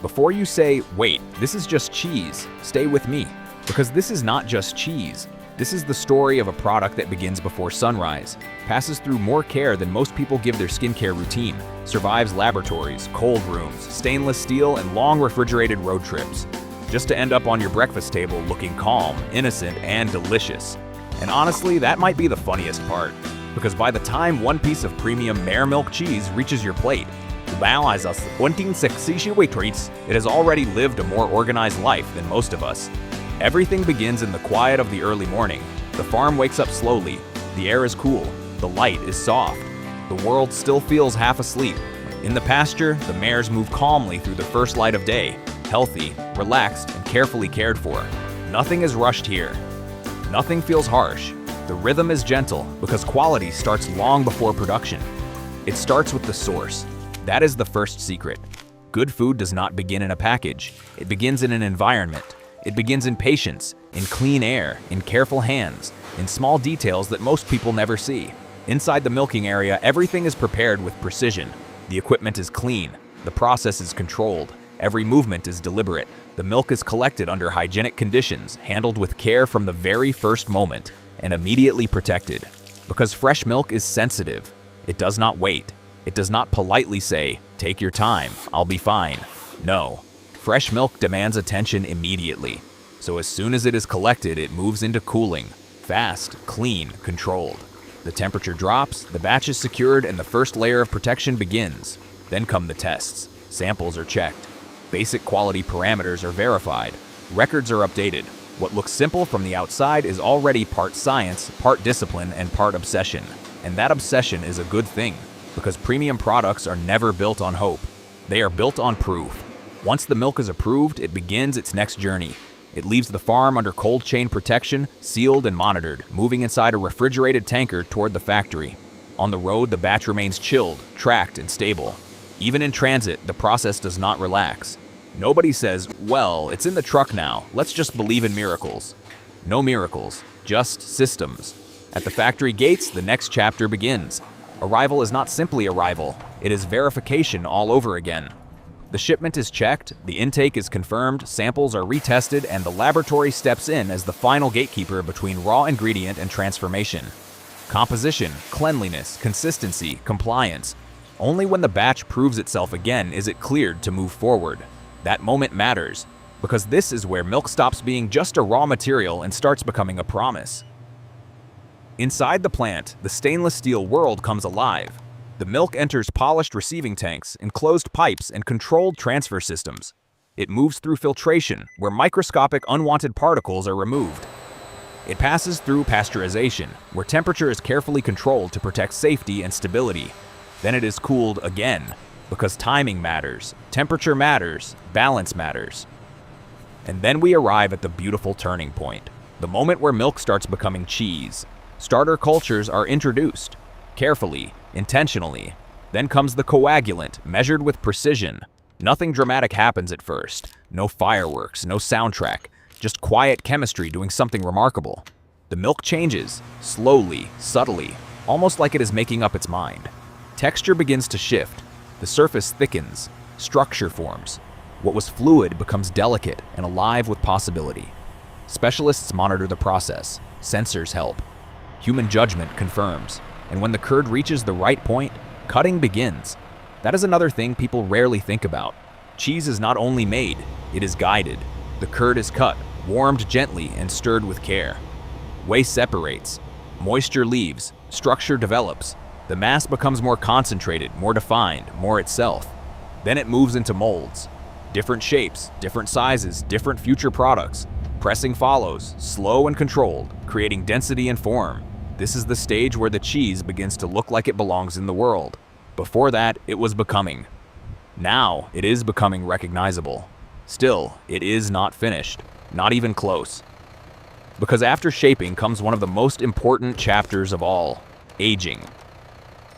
Before you say, wait, this is just cheese, stay with me. Because this is not just cheese. This is the story of a product that begins before sunrise, passes through more care than most people give their skincare routine, survives laboratories, cold rooms, stainless steel, and long refrigerated road trips, just to end up on your breakfast table looking calm, innocent, and delicious. And honestly, that might be the funniest part, because by the time one piece of premium mare milk cheese reaches your plate, it has already lived a more organized life than most of us. Everything begins in the quiet of the early morning. The farm wakes up slowly, the air is cool, the light is soft. The world still feels half asleep. In the pasture, the mares move calmly through the first light of day, healthy, relaxed, and carefully cared for. Nothing is rushed here. Nothing feels harsh. The rhythm is gentle because quality starts long before production. It starts with the source. That is the first secret. Good food does not begin in a package. It begins in an environment. It begins in patience, in clean air, in careful hands, in small details that most people never see. Inside the milking area, everything is prepared with precision. The equipment is clean. The process is controlled. Every movement is deliberate. The milk is collected under hygienic conditions, handled with care from the very first moment, and immediately protected. Because fresh milk is sensitive. It does not wait. It does not politely say, "Take your time, I'll be fine." No. Fresh milk demands attention immediately. So as soon as it is collected, it moves into cooling. Fast, clean, controlled. The temperature drops, the batch is secured, and the first layer of protection begins. Then come the tests. Samples are checked. Basic quality parameters are verified. Records are updated. What looks simple from the outside is already part science, part discipline, and part obsession. And that obsession is a good thing, because premium products are never built on hope. They are built on proof. Once the milk is approved, it begins its next journey. It leaves the farm under cold chain protection, sealed and monitored, moving inside a refrigerated tanker toward the factory. On the road, the batch remains chilled, tracked, and stable. Even in transit, the process does not relax. Nobody says, well, it's in the truck now, let's just believe in miracles. No miracles, just systems. At the factory gates, the next chapter begins. Arrival is not simply arrival, it is verification all over again. The shipment is checked, the intake is confirmed, samples are retested, and the laboratory steps in as the final gatekeeper between raw ingredient and transformation. Composition, cleanliness, consistency, compliance. Only when the batch proves itself again is it cleared to move forward. That moment matters, because this is where milk stops being just a raw material and starts becoming a promise. Inside the plant, the stainless steel world comes alive. The milk enters polished receiving tanks, enclosed pipes, and controlled transfer systems. It moves through filtration, where microscopic unwanted particles are removed. It passes through pasteurization, where temperature is carefully controlled to protect safety and stability. Then it is cooled again, because timing matters, temperature matters, balance matters. And then we arrive at the beautiful turning point, the moment where milk starts becoming cheese. Starter cultures are introduced, carefully, intentionally. Then comes the coagulant, measured with precision. Nothing dramatic happens at first. No fireworks, no soundtrack. Just quiet chemistry doing something remarkable. The milk changes, slowly, subtly, almost like it is making up its mind. Texture begins to shift. The surface thickens. Structure forms. What was fluid becomes delicate and alive with possibility. Specialists monitor the process. Sensors help. Human judgment confirms. And when the curd reaches the right point, cutting begins. That is another thing people rarely think about. Cheese is not only made, it is guided. The curd is cut, warmed gently, and stirred with care. Whey separates. Moisture leaves. Structure develops. The mass becomes more concentrated, more defined, more itself. Then it moves into molds. Different shapes, different sizes, different future products. Pressing follows, slow and controlled, creating density and form. This is the stage where the cheese begins to look like it belongs in the world. Before that, it was becoming. Now, it is becoming recognizable. Still, it is not finished, not even close. Because after shaping comes one of the most important chapters of all, aging.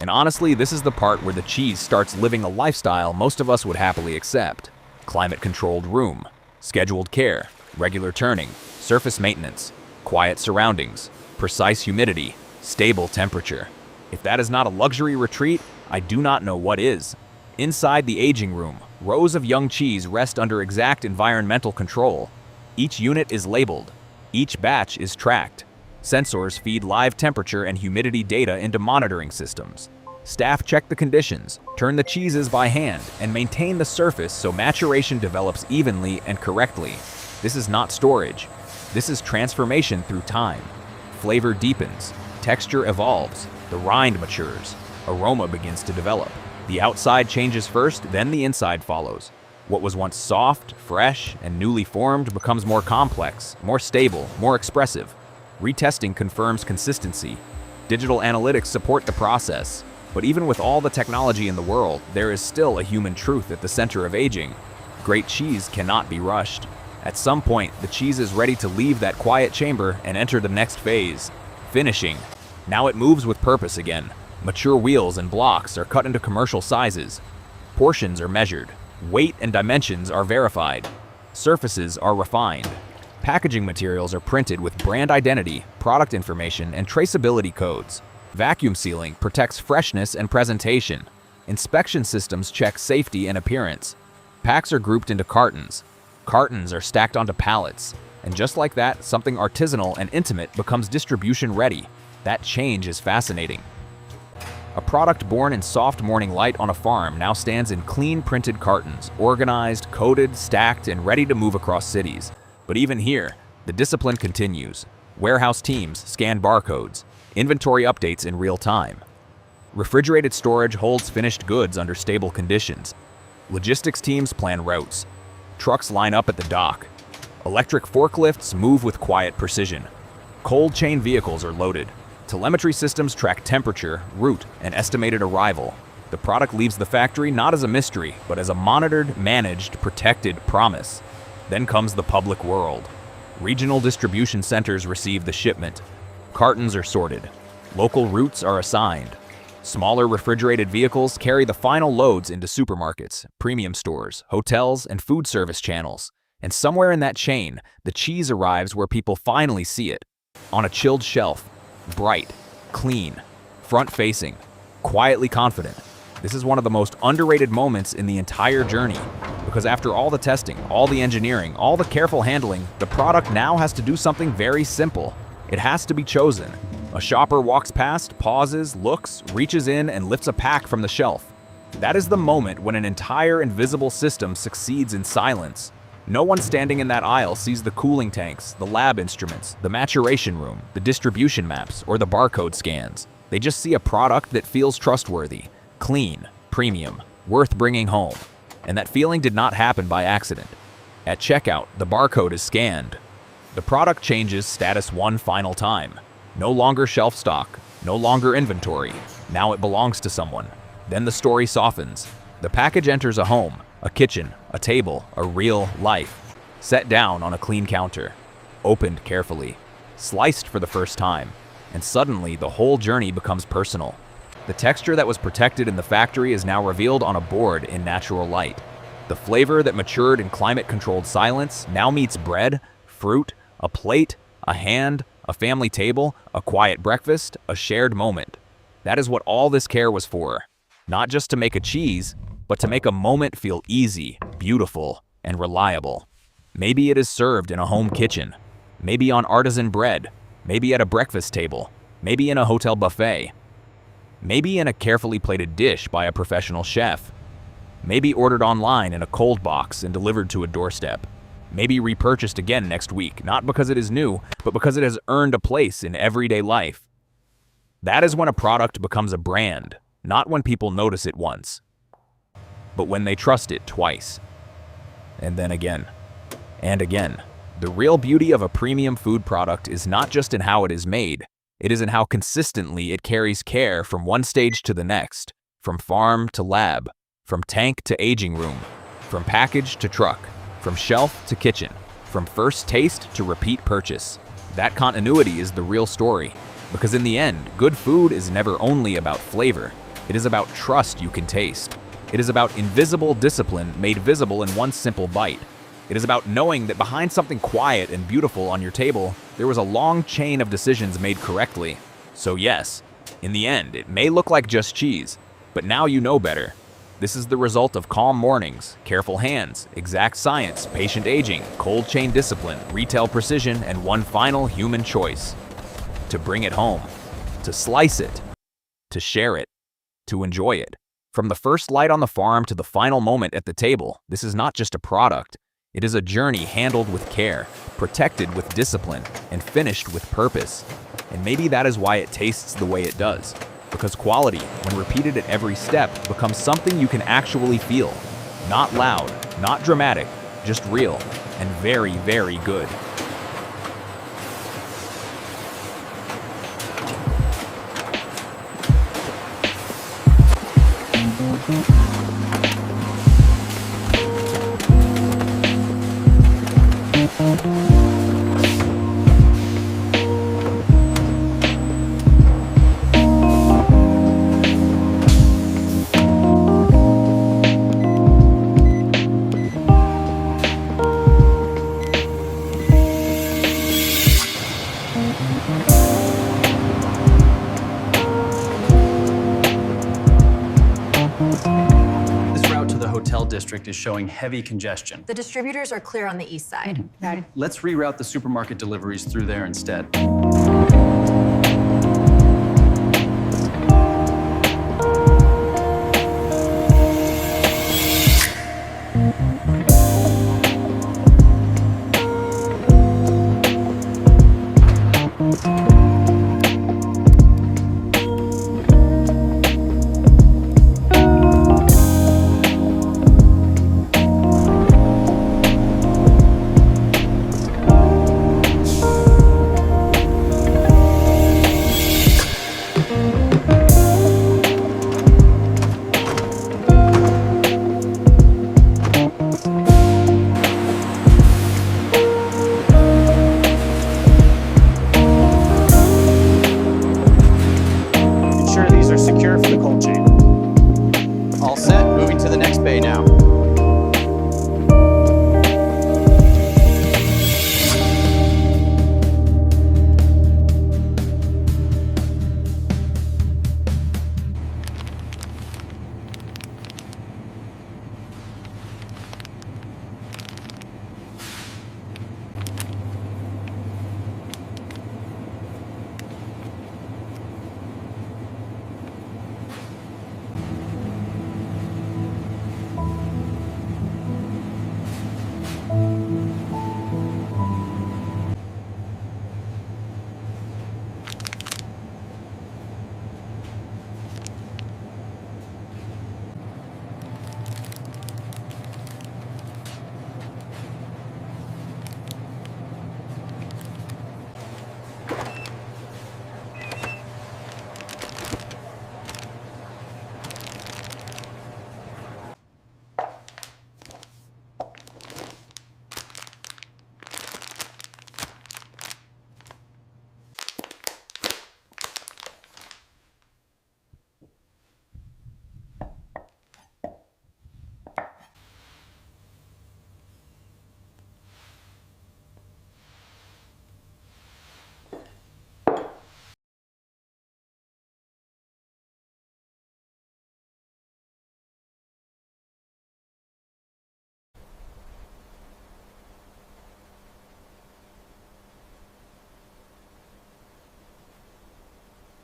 And honestly, this is the part where the cheese starts living a lifestyle most of us would happily accept. Climate-controlled room, scheduled care, regular turning, surface maintenance, quiet surroundings, precise humidity, stable temperature. If that is not a luxury retreat, I do not know what is. Inside the aging room, Rows of young cheese rest under exact environmental control. Each unit is labeled. Each batch is tracked. Sensors feed live temperature and humidity data into monitoring systems. Staff check the conditions, turn the cheeses by hand, and maintain the surface so maturation develops evenly and correctly. This is not storage. This is transformation through time. Flavor deepens, texture evolves, the rind matures, aroma begins to develop. The outside changes first, then the inside follows. What was once soft, fresh, and newly formed becomes more complex, more stable, more expressive. Retesting confirms consistency. Digital analytics support the process. But even with all the technology in the world, there is still a human truth at the center of aging. Great cheese cannot be rushed. At some point, the cheese is ready to leave that quiet chamber and enter the next phase, finishing. Now it moves with purpose again. Mature wheels and blocks are cut into commercial sizes. Portions are measured. Weight and dimensions are verified. Surfaces are refined. Packaging materials are printed with brand identity, product information, and traceability codes. Vacuum sealing protects freshness and presentation. Inspection systems check safety and appearance. Packs are grouped into cartons. Cartons are stacked onto pallets. And just like that, something artisanal and intimate becomes distribution ready. That change is fascinating. A product born in soft morning light on a farm now stands in clean printed cartons, organized, coded, stacked, and ready to move across cities. But even here, the discipline continues. Warehouse teams scan barcodes. Inventory updates in real time. Refrigerated storage holds finished goods under stable conditions. Logistics teams plan routes. Trucks line up at the dock. Electric forklifts move with quiet precision. Cold chain vehicles are loaded. Telemetry systems track temperature, route, and estimated arrival. The product leaves the factory not as a mystery, but as a monitored, managed, protected promise. Then comes the public world. Regional distribution centers receive the shipment. Cartons are sorted. Local routes are assigned. Smaller refrigerated vehicles carry the final loads into supermarkets, premium stores, hotels, and food service channels. And somewhere in that chain, the cheese arrives where people finally see it. On a chilled shelf. Bright, clean, front-facing, quietly confident. This is one of the most underrated moments in the entire journey, because after all the testing, all the engineering, all the careful handling, the product now has to do something very simple. It has to be chosen. A shopper walks past, pauses, looks, reaches in, and lifts a pack from the shelf. That is the moment when an entire invisible system succeeds in silence. No one standing in that aisle sees the cooling tanks, the lab instruments, the maturation room, the distribution maps, or the barcode scans. They just see a product that feels trustworthy, clean, premium, worth bringing home. And that feeling did not happen by accident. At checkout, the barcode is scanned. The product changes status one final time. No longer shelf stock, no longer inventory. Now it belongs to someone. Then the story softens. The package enters a home, a kitchen, a table, a real life. Set down on a clean counter. Opened carefully. Sliced for the first time. And suddenly, the whole journey becomes personal. The texture that was protected in the factory is now revealed on a board in natural light. The flavor that matured in climate-controlled silence now meets bread, fruit, a plate, a hand, a family table, a quiet breakfast, a shared moment. That is what all this care was for. Not just to make a cheese, but to make a moment feel easy, beautiful, and reliable. Maybe it is served in a home kitchen. Maybe on artisan bread. Maybe at a breakfast table. Maybe in a hotel buffet. Maybe in a carefully plated dish by a professional chef. Maybe ordered online in a cold box and delivered to a doorstep. Maybe repurchased again next week, not because it is new, but because it has earned a place in everyday life. That is when a product becomes a brand, not when people notice it once, but when they trust it twice. And then again. And again. The real beauty of a premium food product is not just in how it is made, it is in how consistently it carries care from one stage to the next, from farm to lab, from tank to aging room, from package to truck, from shelf to kitchen, from first taste to repeat purchase. That continuity is the real story, because in the end, good food is never only about flavor, it is about trust you can taste. It is about invisible discipline made visible in one simple bite. It is about knowing that behind something quiet and beautiful on your table, there was a long chain of decisions made correctly. So yes, in the end, it may look like just cheese, but now you know better. This is the result of calm mornings, careful hands, exact science, patient aging, cold chain discipline, retail precision, and one final human choice: to bring it home, to slice it, to share it, to enjoy it. From the first light on the farm to the final moment at the table, this is not just a product. It is a journey handled with care, protected with discipline, and finished with purpose. And maybe that is why it tastes the way it does. Because quality, when repeated at every step, becomes something you can actually feel. Not loud, not dramatic, just real, and very, very good. This route to the hotel district is showing heavy congestion. The distributors are clear on the east side. Let's reroute the supermarket deliveries through there instead. Ensure these are secure for the cold chain. All set, moving to the next bay now.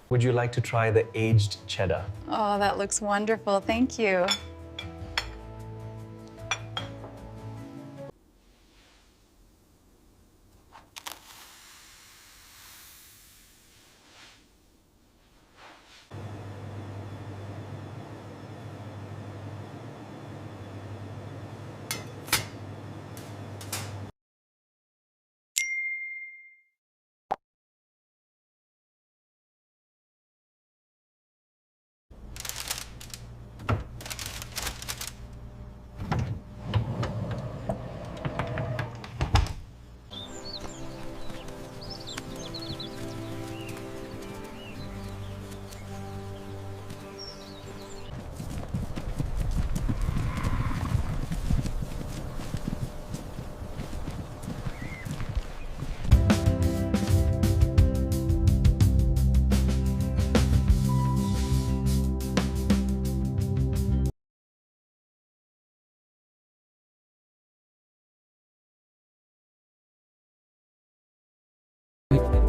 Would you like to try the aged cheddar? Oh, that looks wonderful. Thank you.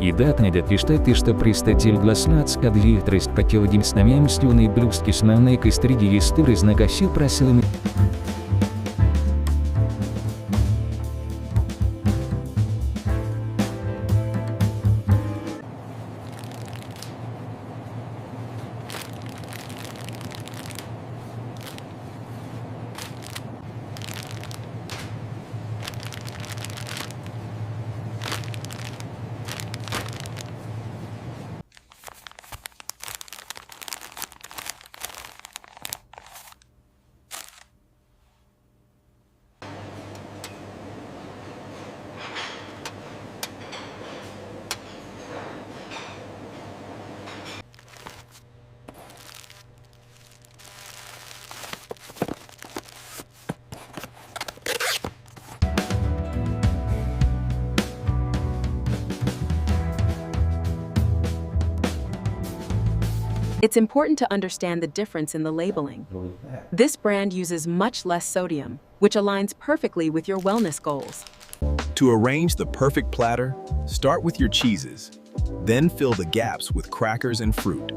Идатне тишта пристатиль гласнац кадлитрist покилдим снамем стюный блюстки снамной костриги истыры знакосил просилами. It's important to understand the difference in the labeling. This brand uses much less sodium, which aligns perfectly with your wellness goals. To arrange the perfect platter, start with your cheeses. Then fill the gaps with crackers and fruit.